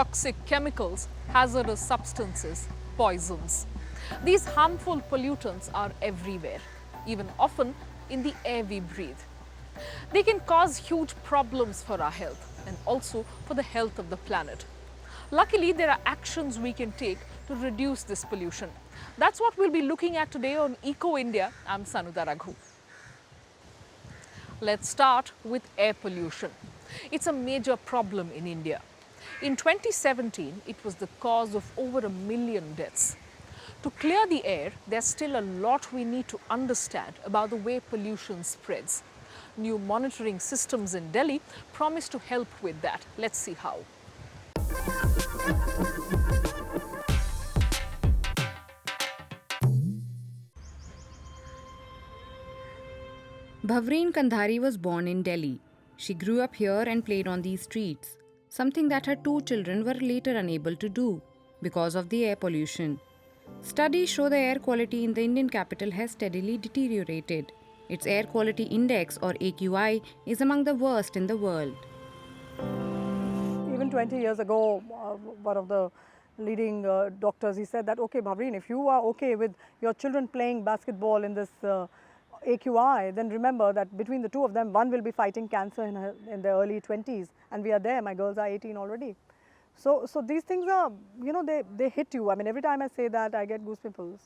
toxic chemicals, hazardous substances, poisons. These harmful pollutants are everywhere, even often in the air we breathe. They can cause huge problems for our health and also for the health of the planet. Luckily, there are actions we can take to reduce this pollution. That's what we'll be looking at today on Eco India. I'm Sanuda Raghu. Let's start with air pollution. It's a major problem in India. In 2017, it was the cause of over 1 million deaths. To clear the air, there's still a lot we need to understand about the way pollution spreads. New monitoring systems in Delhi promise to help with that. Let's see how. Bhavreen Kandhari was born in Delhi. She grew up here and played on these streets, something that her 2 children were later unable to do because of the air pollution. Studies show the air quality in the Indian capital has steadily deteriorated. Its air quality index or AQI is among the worst in the world. Even 20 years ago, one of the leading doctors, he said that, okay, Bhavreen, if you are okay with your children playing basketball in this AQI, then remember that between the two of them, one will be fighting cancer in their early 20s, and we are there. My girls are 18 already. So these things are, they hit you. I mean, every time I say that, I get goosebumps.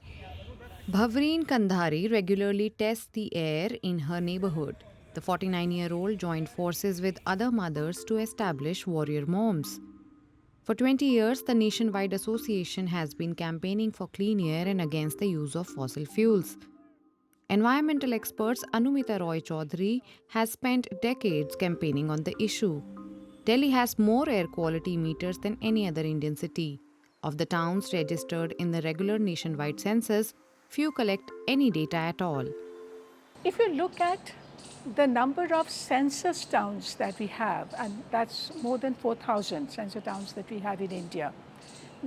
Bhavreen Kandhari regularly tests the air in her neighborhood. The 49-year-old joined forces with other mothers to establish Warrior Moms. For 20 years, the nationwide association has been campaigning for clean air and against the use of fossil fuels. Environmental experts Anumita Roy Chaudhary has spent decades campaigning on the issue. Delhi has more air quality meters than any other Indian city. Of the towns registered in the regular nationwide census, few collect any data at all. If you look at the number of census towns that we have, and that's more than 4,000 census towns that we have in India,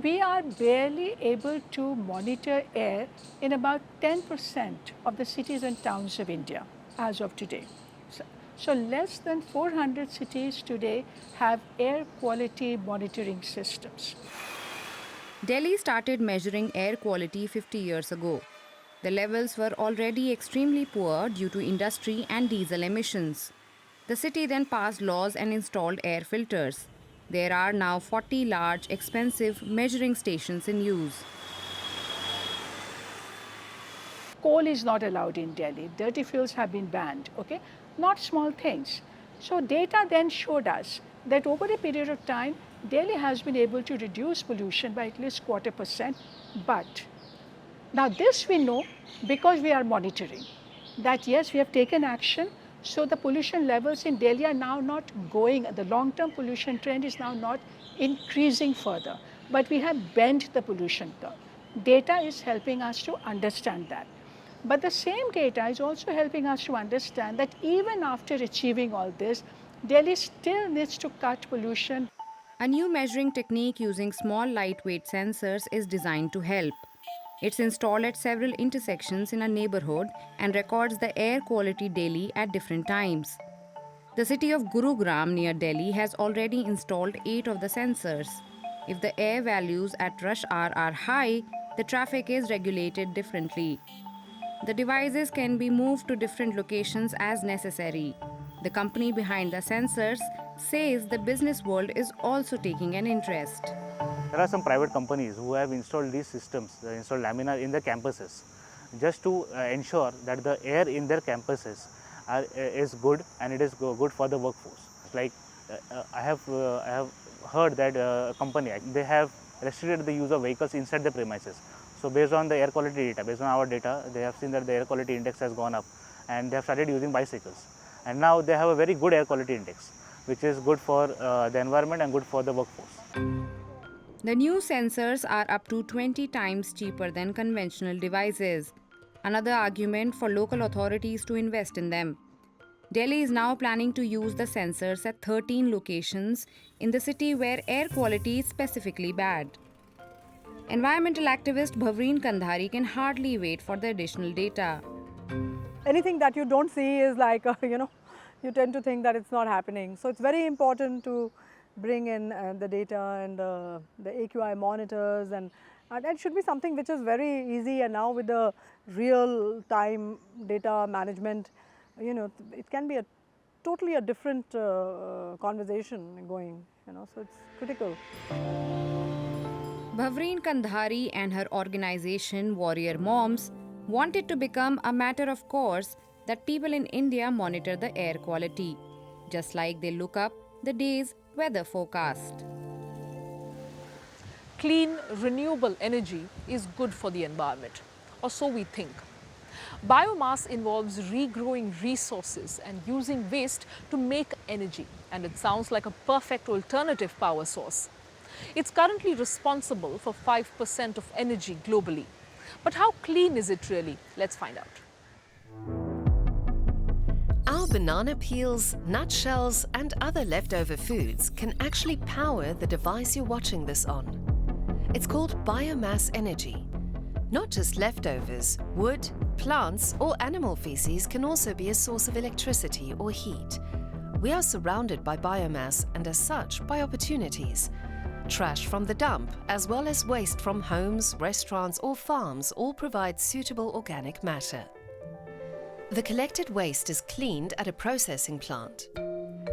we are barely able to monitor air in about 10% of the cities and towns of India as of today. So less than 400 cities today have air quality monitoring systems. Delhi started measuring air quality 50 years ago. The levels were already extremely poor due to industry and diesel emissions. The city then passed laws and installed air filters. There are now 40 large, expensive measuring stations in use. Coal is not allowed in Delhi. Dirty fuels have been banned, okay? Not small things. So data then showed us that over a period of time, Delhi has been able to reduce pollution by at least 0.25%. But now this we know because we are monitoring that yes, we have taken action. So the pollution levels in Delhi are now not going, the long-term pollution trend is now not increasing further, but we have bent the pollution curve. Data is helping us to understand that. But the same data is also helping us to understand that even after achieving all this, Delhi still needs to cut pollution. A new measuring technique using small lightweight sensors is designed to help. It's installed at several intersections in a neighborhood and records the air quality daily at different times. The city of Gurugram near Delhi has already installed 8 of the sensors. If the air values at rush hour are high, the traffic is regulated differently. The devices can be moved to different locations as necessary. The company behind the sensors says the business world is also taking an interest. There are some private companies who have installed these systems, installed laminar in their campuses, just to ensure that the air in their campuses is good and it is good for the workforce. Like I have heard that a company, they have restricted the use of vehicles inside the premises. So based on the air quality data, based on our data, they have seen that the air quality index has gone up and they have started using bicycles. And now they have a very good air quality index, which is good for the environment and good for the workforce. The new sensors are up to 20 times cheaper than conventional devices. Another argument for local authorities to invest in them. Delhi is now planning to use the sensors at 13 locations in the city where air quality is specifically bad. Environmental activist Bhavreen Kandhari can hardly wait for the additional data. Anything that you don't see is like, you tend to think that it's not happening. So it's very important to bring in the data and the AQI monitors, and that should be something which is very easy. And now with the real time data management, you know, it can be a totally a different conversation going, you know, so it's critical. Bhavreen Kandhari and her organization Warrior Moms wanted to become a matter of course that people in India monitor the air quality, just like they look up the day's weather forecast. Clean, renewable energy is good for the environment, or so we think. Biomass involves regrowing resources and using waste to make energy, and it sounds like a perfect alternative power source. It's currently responsible for 5% of energy globally. But how clean is it really? Let's find out. Our banana peels, nutshells, and other leftover foods can actually power the device you're watching this on. It's called biomass energy. Not just leftovers, wood, plants, or animal feces can also be a source of electricity or heat. We are surrounded by biomass and, as such, by opportunities. Trash from the dump, as well as waste from homes, restaurants, or farms, all provide suitable organic matter. The collected waste is cleaned at a processing plant.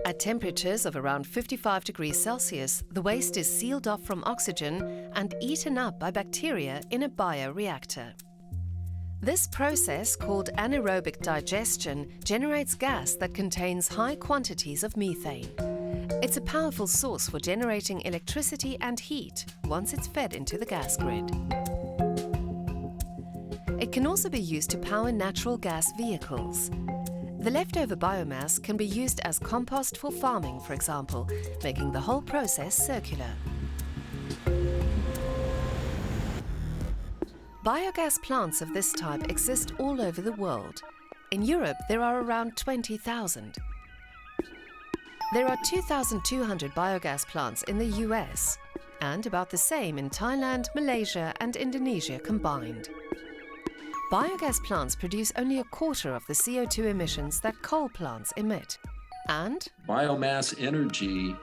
At temperatures of around 55 degrees Celsius, the waste is sealed off from oxygen and eaten up by bacteria in a bioreactor. This process, called anaerobic digestion, generates gas that contains high quantities of methane. It's a powerful source for generating electricity and heat once it's fed into the gas grid. It can also be used to power natural gas vehicles. The leftover biomass can be used as compost for farming, for example, making the whole process circular. Biogas plants of this type exist all over the world. In Europe, there are around 20,000. There are 2,200 biogas plants in the US, and about the same in Thailand, Malaysia, and Indonesia combined. Biogas plants produce only a quarter of the CO2 emissions that coal plants emit. And biomass energy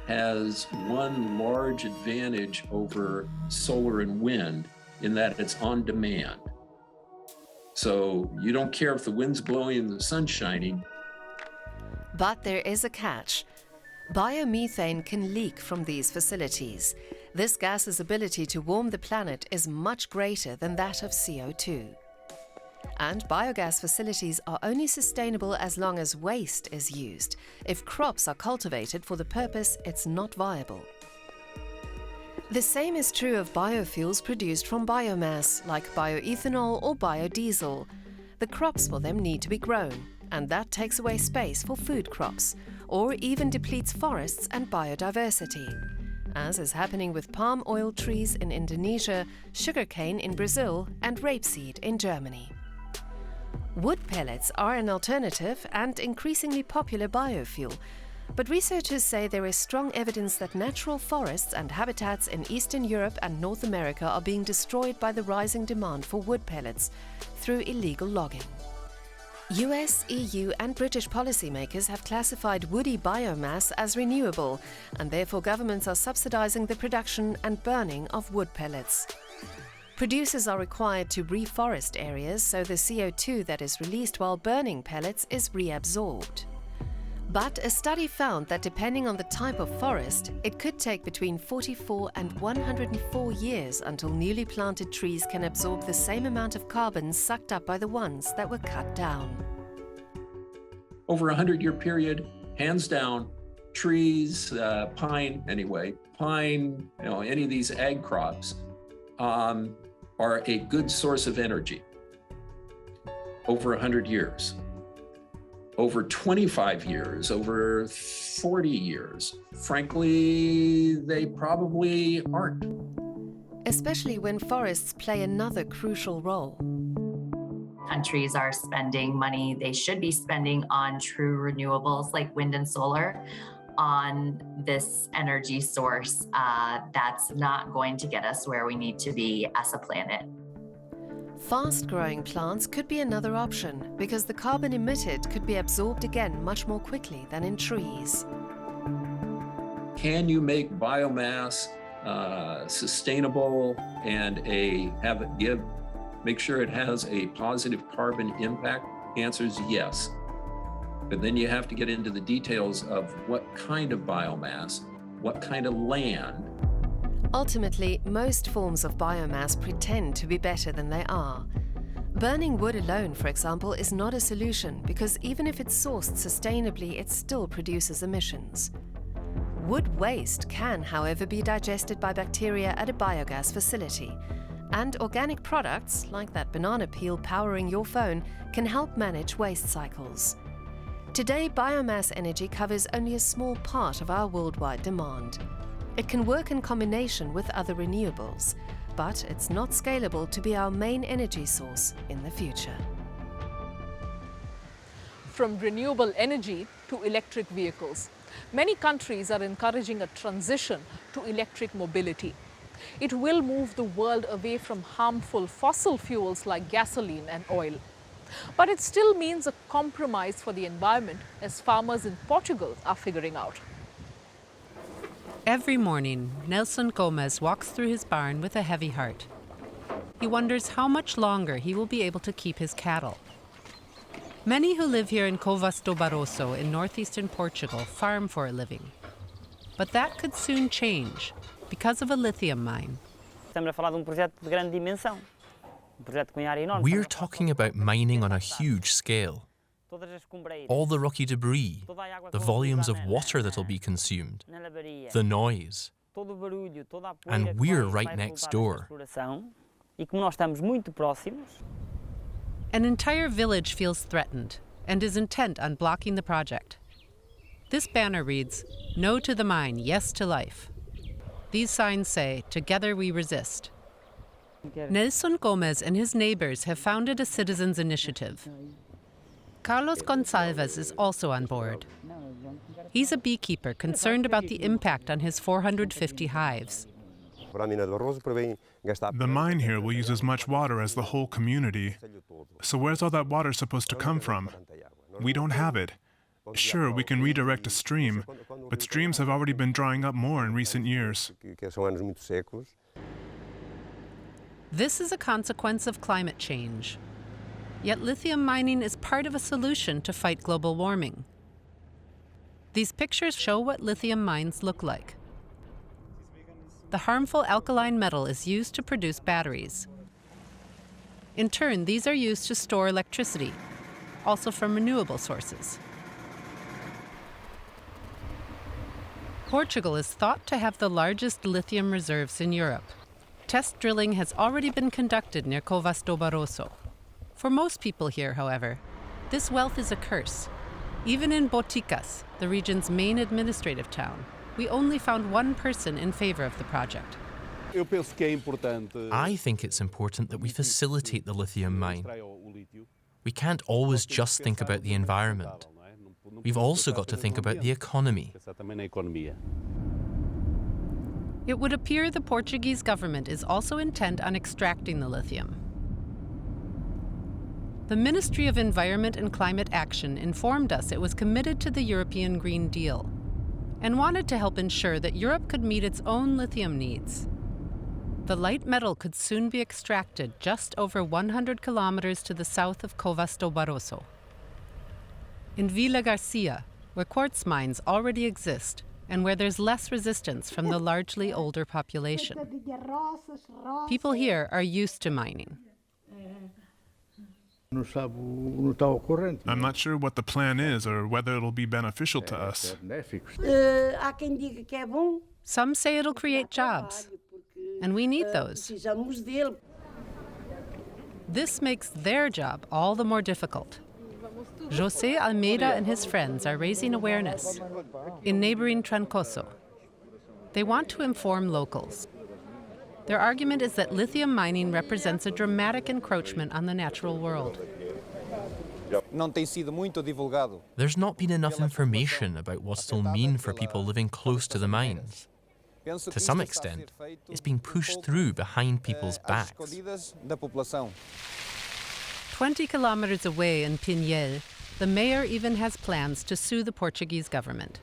has one large advantage over solar and wind in that it's on demand. So you don't care if the wind's blowing and the sun's shining. But there is a catch. Biomethane can leak from these facilities. This gas's ability to warm the planet is much greater than that of CO2. And biogas facilities are only sustainable as long as waste is used. If crops are cultivated for the purpose, it's not viable. The same is true of biofuels produced from biomass, like bioethanol or biodiesel. The crops for them need to be grown, and that takes away space for food crops, or even depletes forests and biodiversity, as is happening with palm oil trees in Indonesia, sugarcane in Brazil, and rapeseed in Germany. Wood pellets are an alternative and increasingly popular biofuel, but researchers say there is strong evidence that natural forests and habitats in Eastern Europe and North America are being destroyed by the rising demand for wood pellets through illegal logging. US, EU and British policymakers have classified woody biomass as renewable, and therefore governments are subsidizing the production and burning of wood pellets. Producers are required to reforest areas so the CO2 that is released while burning pellets is reabsorbed. But a study found that depending on the type of forest, it could take between 44 and 104 years until newly planted trees can absorb the same amount of carbon sucked up by the ones that were cut down. Over a 100-year period, hands down, trees, pine, any of these ag crops are a good source of energy over 100 years. Over 25 years, over 40 years, frankly, they probably aren't. Especially when forests play another crucial role. Countries are spending money they should be spending on true renewables like wind and solar on this energy source that's not going to get us where we need to be as a planet. Fast-growing plants could be another option because the carbon emitted could be absorbed again much more quickly than in trees. can you make biomass sustainable and make sure it has a positive carbon impact? The answer is yes. But then you have to get into the details of what kind of biomass, what kind of land. Ultimately, most forms of biomass pretend to be better than they are. Burning wood alone, for example, is not a solution because even if it's sourced sustainably, it still produces emissions. Wood waste can, however, be digested by bacteria at a biogas facility, and organic products, like that banana peel powering your phone, can help manage waste cycles. Today, biomass energy covers only a small part of our worldwide demand. It can work in combination with other renewables, but it's not scalable to be our main energy source in the future. From renewable energy to electric vehicles, many countries are encouraging a transition to electric mobility. It will move the world away from harmful fossil fuels like gasoline and oil. But it still means a compromise for the environment, as farmers in Portugal are figuring out. Every morning, Nelson Gomez walks through his barn with a heavy heart. He wonders how much longer he will be able to keep his cattle. Many who live here in Covas do Barroso in northeastern Portugal farm for a living. But that could soon change because of a lithium mine. We're talking about mining on a huge scale. All the rocky debris, the volumes of water that'll be consumed, the noise. And we're right next door. An entire village feels threatened and is intent on blocking the project. This banner reads, "No to the mine, yes to life." These signs say, "Together we resist." Nelson Gomez and his neighbors have founded a citizens' initiative. Carlos Gonçalves is also on board. He's a beekeeper concerned about the impact on his 450 hives. The mine here will use as much water as the whole community. So where's all that water supposed to come from? We don't have it. Sure, we can redirect a stream, but streams have already been drying up more in recent years. This is a consequence of climate change. Yet lithium mining is part of a solution to fight global warming. These pictures show what lithium mines look like. The harmful alkaline metal is used to produce batteries. In turn, these are used to store electricity, also from renewable sources. Portugal is thought to have the largest lithium reserves in Europe. Test drilling has already been conducted near Covas do Barroso. For most people here, however, this wealth is a curse. Even in Boticas, the region's main administrative town, we only found one person in favor of the project. I think it's important that we facilitate the lithium mine. We can't always just think about the environment. We've also got to think about the economy. It would appear the Portuguese government is also intent on extracting the lithium. The Ministry of Environment and Climate Action informed us it was committed to the European Green Deal and wanted to help ensure that Europe could meet its own lithium needs. The light metal could soon be extracted just over 100 kilometers to the south of Covas do Barroso. In Vila Garcia, where quartz mines already exist and where there's less resistance from the largely older population. People here are used to mining. I'm not sure what the plan is or whether it'll be beneficial to us. Some say it'll create jobs, and we need those. This makes their job all the more difficult. José Almeida and his friends are raising awareness in neighboring Trancoso. They want to inform locals. Their argument is that lithium mining represents a dramatic encroachment on the natural world. There's not been enough information about what it'll mean for people living close to the mines. To some extent, it's being pushed through behind people's backs. 20 kilometers away in Pinhel, the mayor even has plans to sue the Portuguese government.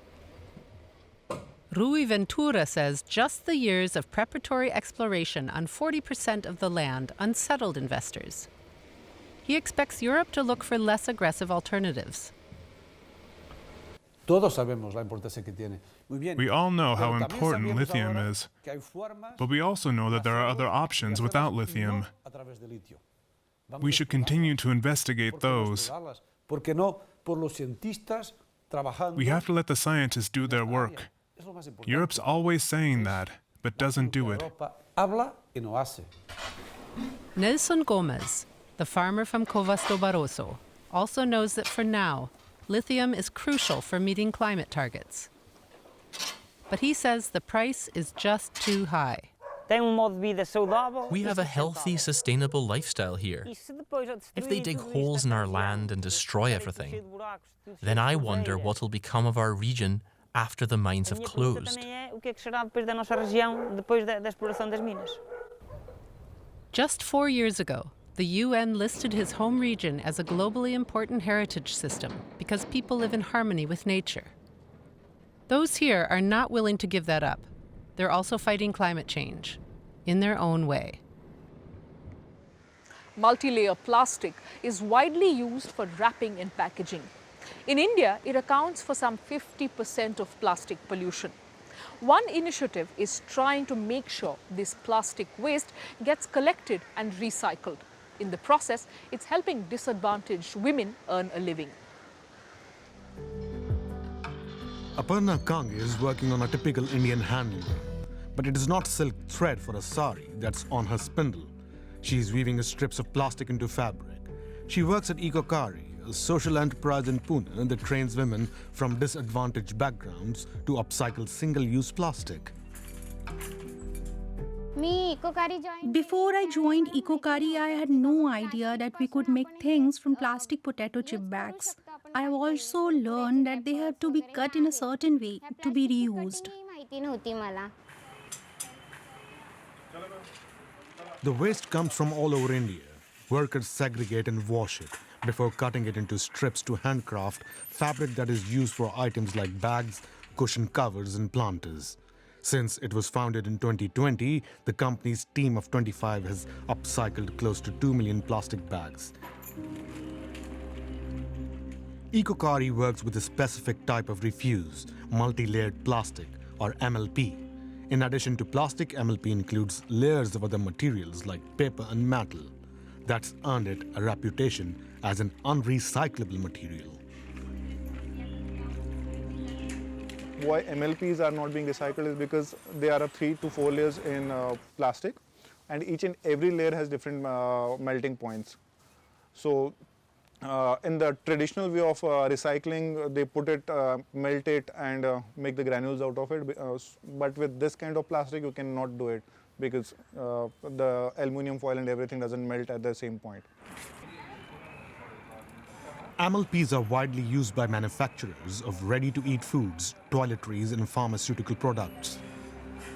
Rui Ventura says just the years of preparatory exploration on 40% of the land unsettled investors. He expects Europe to look for less aggressive alternatives. Todos sabemos la importancia que tiene. Muy bien. We all know how Pero también important sabemos lithium ahora is, que hay formas but we also know that there are other de options hacerlas without no lithium. a través de litio. Vamos We a should explorarlas. continue to investigate ¿Por qué no those. explorarlas? ¿Por qué no por los cientistas trabajando? We have to let the scientists do their work. Es lo más importante. Europe's always saying that, but doesn't do it. Europa habla y no hace. Nelson Gomez, the farmer from Covas do Barroso, also knows that for now, lithium is crucial for meeting climate targets. But he says the price is just too high. We have a healthy, sustainable lifestyle here. If they dig holes in our land and destroy everything, then I wonder what will become of our region after the mines have closed. Just 4 years ago, the UN listed his home region as a globally important heritage system because people live in harmony with nature. Those here are not willing to give that up. They're also fighting climate change in their own way. Multi-layer plastic is widely used for wrapping and packaging. In India, it accounts for some 50% of plastic pollution. One initiative is trying to make sure this plastic waste gets collected and recycled. In the process, it's helping disadvantaged women earn a living. Aparna Kange is working on a typical Indian handloom, but it is not silk thread for a sari that's on her spindle. She is weaving strips of plastic into fabric. She works at Ecokari, a social enterprise in Pune that trains women from disadvantaged backgrounds to upcycle single-use plastic. Before I joined Ecokari, I had no idea that we could make things from plastic potato chip bags. I have also learned that they have to be cut in a certain way to be reused. The waste comes from all over India. Workers segregate and wash it before cutting it into strips to handcraft fabric that is used for items like bags, cushion covers, and planters. Since it was founded in 2020, the company's team of 25 has upcycled close to 2 million plastic bags. Ecokari works with a specific type of refuse, multi-layered plastic, or MLP. In addition to plastic, MLP includes layers of other materials like paper and metal. That's earned it a reputation as an unrecyclable material. Why MLPs are not being recycled is because there are 3 to 4 layers in plastic, and each and every layer has different melting points. So in the traditional way of recycling, they put it, melt it, and make the granules out of it. But with this kind of plastic, you cannot do it because the aluminum foil and everything doesn't melt at the same point. MLPs are widely used by manufacturers of ready-to-eat foods, toiletries, and pharmaceutical products.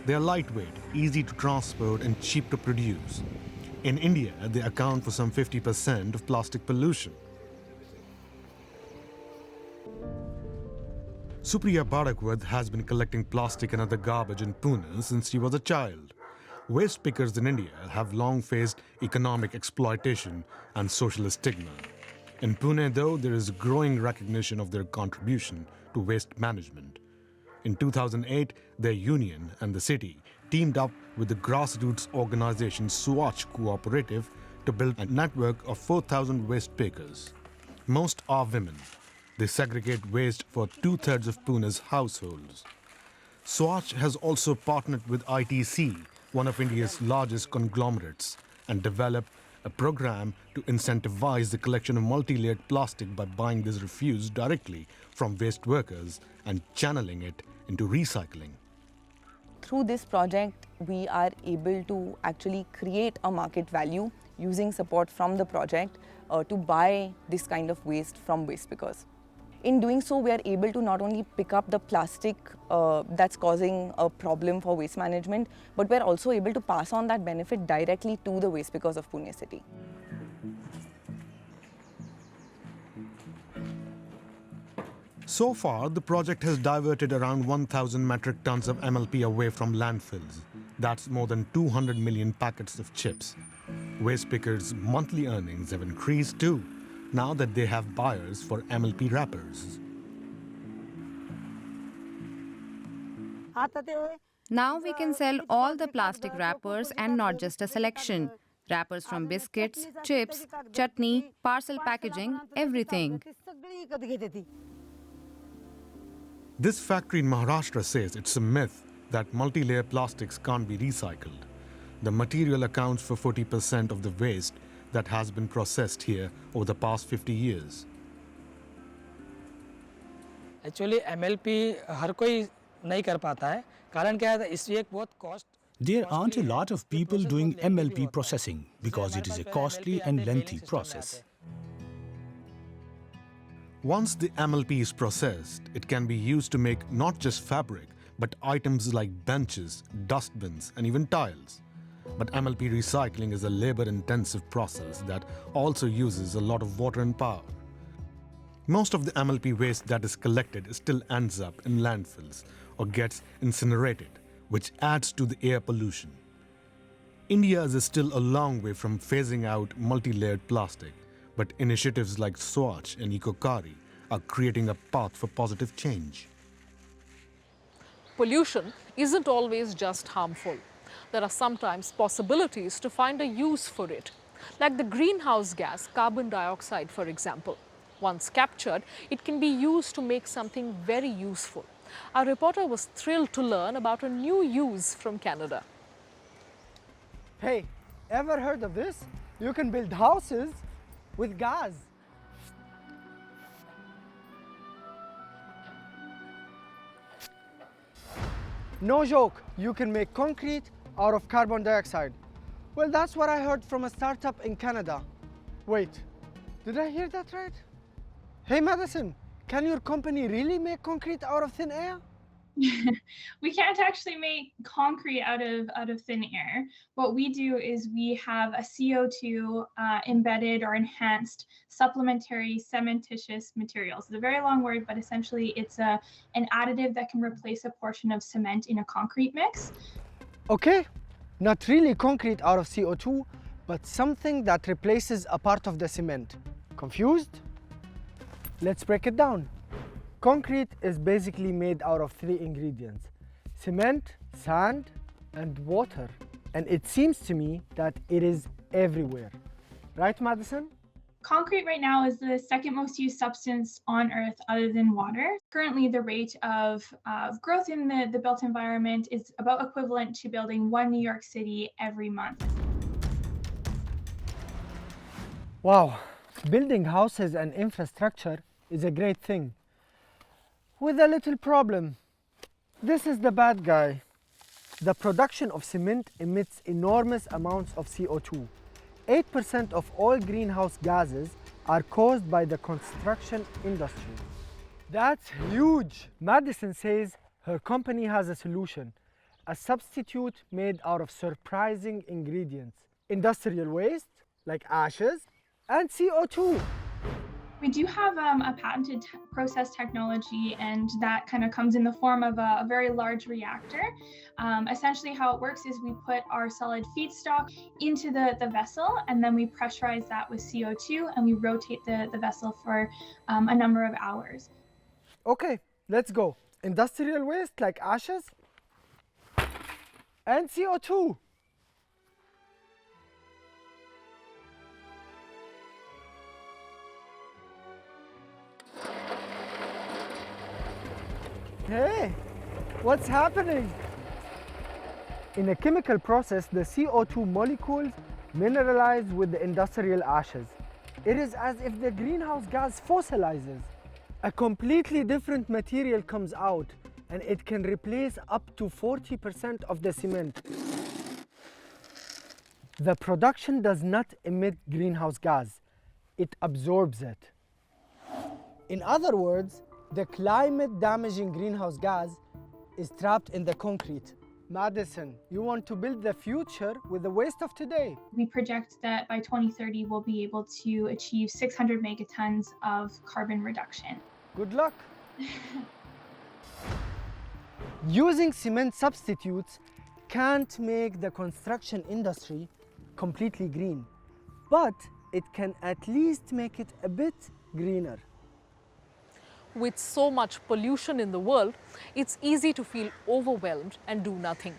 They are lightweight, easy to transport, and cheap to produce. In India, they account for some 50% of plastic pollution. Supriya Bhadakwad has been collecting plastic and other garbage in Pune since she was a child. Waste pickers in India have long faced economic exploitation and social stigma. In Pune, though, there is growing recognition of their contribution to waste management. In 2008, their union and the city teamed up with the grassroots organization Swachh Cooperative to build a network of 4,000 waste pickers. Most are women. They segregate waste for 2/3 of Pune's households. Swachh has also partnered with ITC, one of India's largest conglomerates, and developed a program to incentivize the collection of multi-layered plastic by buying this refuse directly from waste workers and channeling it into recycling. Through this project, we are able to actually create a market value using support from the project to buy this kind of waste from waste pickers. In doing so, we are able to not only pick up the plastic that's causing a problem for waste management, but we're also able to pass on that benefit directly to the waste pickers of Pune city. So far, the project has diverted around 1,000 metric tons of MLP away from landfills. That's more than 200 million packets of chips. Waste pickers' monthly earnings have increased too, now that they have buyers for MLP wrappers. Now we can sell all the plastic wrappers and not just a selection. Wrappers from biscuits, chips, chutney, parcel packaging, everything. This factory in Maharashtra says it's a myth that multi-layer plastics can't be recycled. The material accounts for 40% of the waste that has been processed here over the past 50 years. Actually, MLP हर कोई नहीं कर पाता है. कारण क्या है? इसलिए एक बहुत cost. There aren't a lot of people doing MLP processing because it is a costly and lengthy process. Once the MLP is processed, it can be used to make not just fabric, but items like benches, dustbins, and even tiles. But MLP recycling is a labor-intensive process that also uses a lot of water and power. Most of the MLP waste that is collected still ends up in landfills or gets incinerated, which adds to the air pollution. India is still a long way from phasing out multi-layered plastic, but initiatives like Swatch and Ecokari are creating a path for positive change. Pollution isn't always just harmful. There are sometimes possibilities to find a use for it, like the greenhouse gas carbon dioxide, for example. Once captured, it can be used to make something very useful. Our reporter was thrilled to learn about a new use from Canada. Hey, ever heard of this? You can build houses with gas. No joke, you can make concrete out of carbon dioxide. Well, that's what I heard from a startup in Canada. Wait, did I hear that right? Hey, Madison, can your company really make concrete out of thin air? We can't actually make concrete out of thin air. What we do is we have a CO2 embedded or enhanced supplementary cementitious materials. It's a very long word, but essentially it's an additive that can replace a portion of cement in a concrete mix. Okay, not really concrete out of CO2, but something that replaces a part of the cement. Confused? Let's break it down. Concrete is basically made out of 3 ingredients: cement, sand, and water. And it seems to me that it is everywhere. Right, Madison? Concrete right now is the second most used substance on Earth other than water. Currently, the rate of growth in the built environment is about equivalent to building 1 New York City every month. Wow, building houses and infrastructure is a great thing. With a little problem. This is the bad guy. The production of cement emits enormous amounts of CO2. 8% of all greenhouse gases are caused by the construction industry. That's huge. Madison says her company has a solution, a substitute made out of surprising ingredients: industrial waste, like ashes, and CO2. We do have a patented process technology, and that kind of comes in the form of a very large reactor. Essentially how it works is we put our solid feedstock into the vessel, and then we pressurize that with CO2, and we rotate the vessel for a number of hours. Okay, let's go. Industrial waste like ashes and CO2. Hey, what's happening? In a chemical process, the CO2 molecules mineralize with the industrial ashes. It is as if the greenhouse gas fossilizes. A completely different material comes out, and it can replace up to 40% of the cement. The production does not emit greenhouse gas, it absorbs it. In other words, the climate-damaging greenhouse gas is trapped in the concrete. Madison, you want to build the future with the waste of today. We project that by 2030, we'll be able to achieve 600 megatons of carbon reduction. Good luck. Using cement substitutes can't make the construction industry completely green, but it can at least make it a bit greener. With so much pollution in the world, it's easy to feel overwhelmed and do nothing.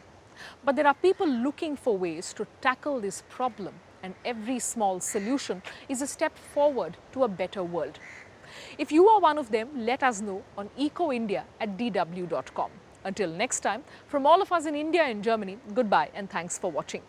But there are people looking for ways to tackle this problem, and every small solution is a step forward to a better world. If you are one of them, let us know on ecoindia@dw.com. Until next time, from all of us in India and Germany, goodbye and thanks for watching.